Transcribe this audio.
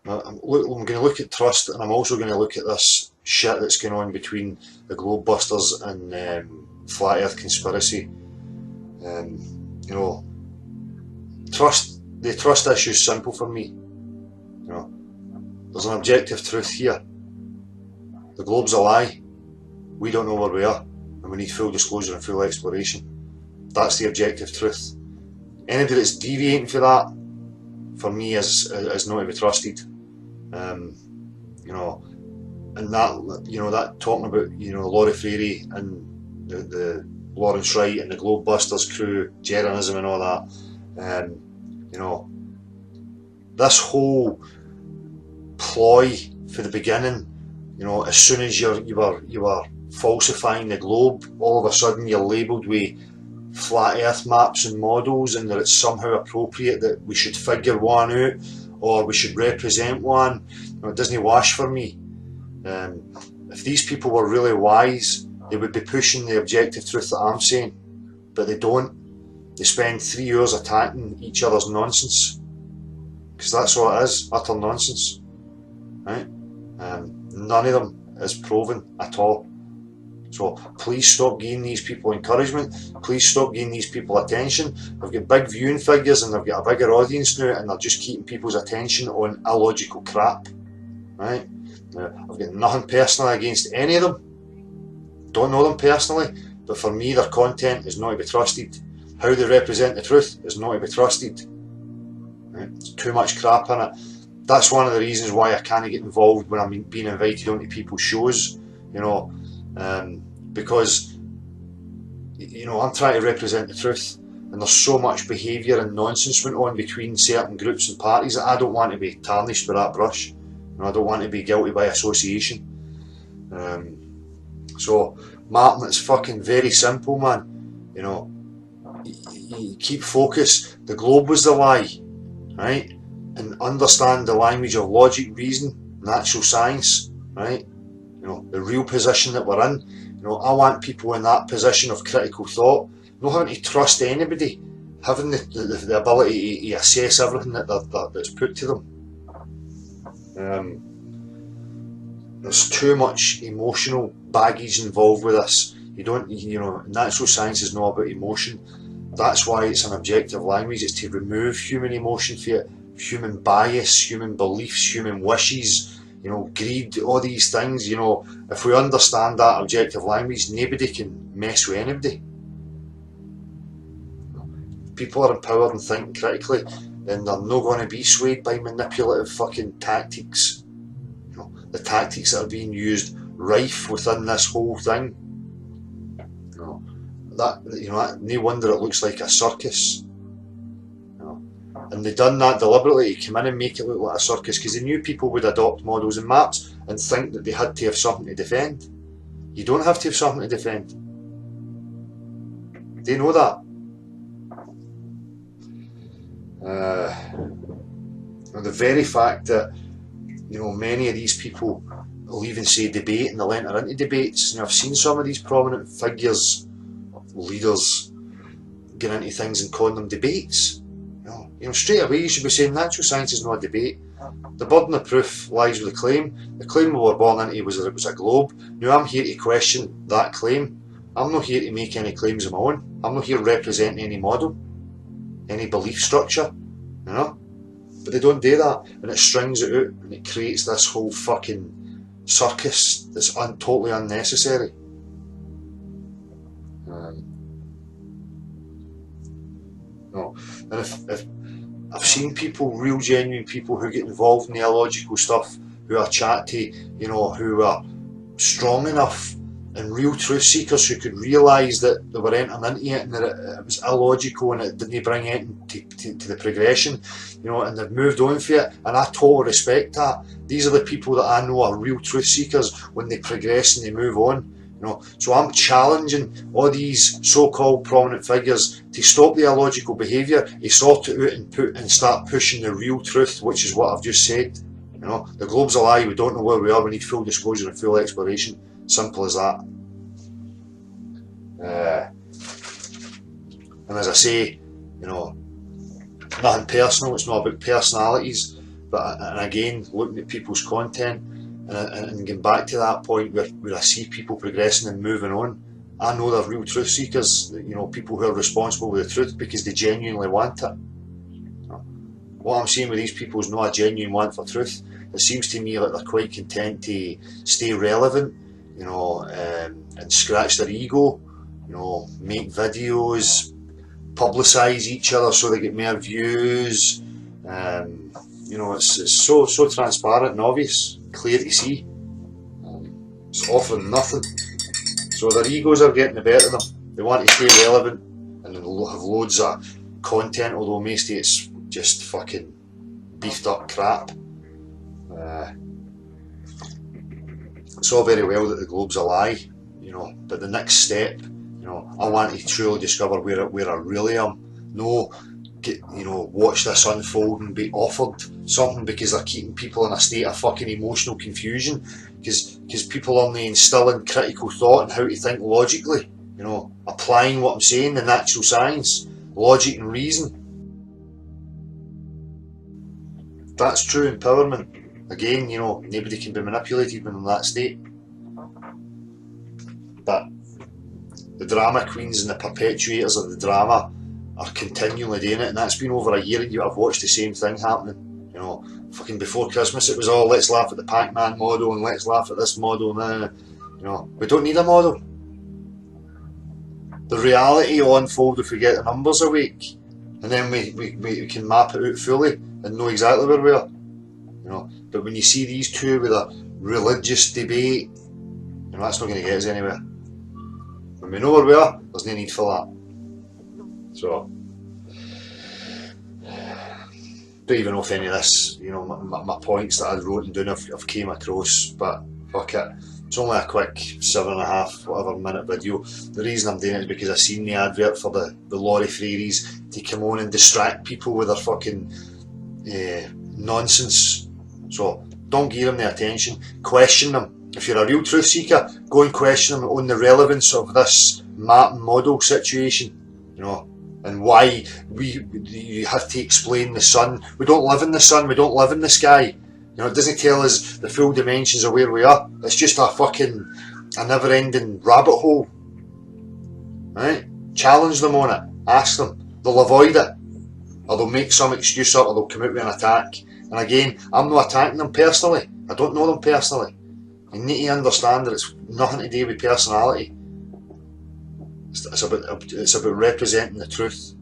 I'm going to look at trust, and I'm also going to look at this shit that's going on between the Globebusters and Flat Earth conspiracy. You know, the trust issue is simple for me. You know, there's an objective truth here. The globe's a lie. We don't know where we are, and we need full disclosure and full exploration. That's the objective truth. Anybody that's deviating for that, for me, is not to be trusted. You know, and that talking about Laurie Freire and the Lawrence Wright and the Globebusters crew, Jeranism and all that. You know, this whole ploy for the beginning. You know, as soon as you were falsifying the globe, all of a sudden you're labelled with flat earth maps and models, and that it's somehow appropriate that we should figure one out or we should represent one. It doesn't wash for me. If these people were really wise, they would be pushing the objective truth that I'm saying, but they don't. They spend 3 years attacking each other's nonsense, because that's all it is, utter nonsense, right? None of them is proven at all. So please stop giving these people encouragement. Please stop giving these people attention. They've got big viewing figures and they've got a bigger audience now, and they're just keeping people's attention on illogical crap. Right? Now, I've got nothing personal against any of them. Don't know them personally, but for me, their content is not to be trusted. How they represent the truth is not to be trusted. Right? There's too much crap in it. That's one of the reasons why I can't get involved when I'm being invited onto people's shows. Because I'm trying to represent the truth, and there's so much behaviour and nonsense went on between certain groups and parties that I don't want to be tarnished with that brush. I don't want to be guilty by association. So Martin, it's fucking very simple, man. You keep focus. The globe was the lie, right? And understand the language of logic, reason, natural science, right? The real position that we're in. I want people in that position of critical thought, not having to trust anybody, having the ability to assess everything that's put to them. There's too much emotional baggage involved with this. Natural science is not about emotion. That's why it's an objective language. It's to remove human emotion from it, human bias, human beliefs, human wishes, greed, all these things. If we understand that objective language, nobody can mess with anybody. If people are empowered and thinking critically, then they're not going to be swayed by manipulative fucking tactics. The tactics that are being used rife within this whole thing. No wonder it looks like a circus. And they done that deliberately to come in and make it look like a circus, because they knew people would adopt models and maps and think that they had to have something to defend. You don't have to have something to defend. They know that. The very fact that many of these people will even say debate, and they'll enter into debates. I've seen some of these prominent figures, leaders, get into things and calling them debates. Straight away you should be saying natural science is not a debate. The burden of proof lies with the claim. The claim we were born into was that it was a globe. Now I'm here to question that claim. I'm not here to make any claims of my own. I'm not here representing any model, any belief structure, But they don't do that, and it strings it out, and it creates this whole fucking circus that's totally unnecessary. And if I've seen people, real genuine people who get involved in the illogical stuff, who are chatty, who are strong enough, and real truth seekers who could realise that they were entering into it and that it was illogical and it didn't bring anything to the progression, and they've moved on for it, and I totally respect that. These are the people that I know are real truth seekers when they progress and they move on. So I'm challenging all these so-called prominent figures to stop the illogical behaviour, to sort it out and start pushing the real truth, which is what I've just said. The globe's a lie, we don't know where we are, we need full disclosure and full exploration. Simple as that. And as I say, nothing personal, it's not about personalities. and again, looking at people's content and getting back to that point where I see people progressing and moving on, I know they're real truth seekers, people who are responsible with the truth because they genuinely want it. What I'm saying with these people is not a genuine want for truth. It seems to me like they're quite content to stay relevant, and scratch their ego, make videos, publicise each other so they get more views. It's so transparent and obvious, clear to see. It's offering nothing. So their egos are getting the better of them. They want to stay relevant and have loads of content, although most of it's just fucking beefed up crap. It's all very well that the globe's a lie, but the next step, I want to truly discover where I really am. Watch this unfold and be offered something because they're keeping people in a state of fucking emotional confusion, because people aren't instilling critical thought and how to think logically, applying what I'm saying, the natural science, logic and reason. That's true empowerment. Again, nobody can be manipulated when in that state. But the drama queens and the perpetuators of the drama are continually doing it, and that's been over a year and I've watched the same thing happening. Fucking before Christmas it was all let's laugh at the Pac-Man model and let's laugh at this model now. We don't need a model. The reality will unfold if we get the numbers awake, and then we can map it out fully and know exactly where we are. But when you see these two with a religious debate, that's not going to get us anywhere. When we know where we are, there's no need for that. So, don't even know if any of this, my points that I wrote and down have came across, but fuck it. It's only a quick 7.5 minute video. The reason I'm doing it is because I seen the advert for the lorry fairies to come on and distract people with their fucking nonsense. So don't give them the attention. Question them. If you're a real truth seeker, go and question them on the relevance of this map and model situation. And why you have to explain the sun. We don't live in the sun. We don't live in the sky. It doesn't tell us the full dimensions of where we are. It's just a never-ending rabbit hole. Right? Challenge them on it. Ask them. They'll avoid it, or they'll make some excuse up, or they'll come out with an attack. And again, I'm not attacking them personally. I don't know them personally. You need to understand that it's nothing to do with personality. It's about representing the truth.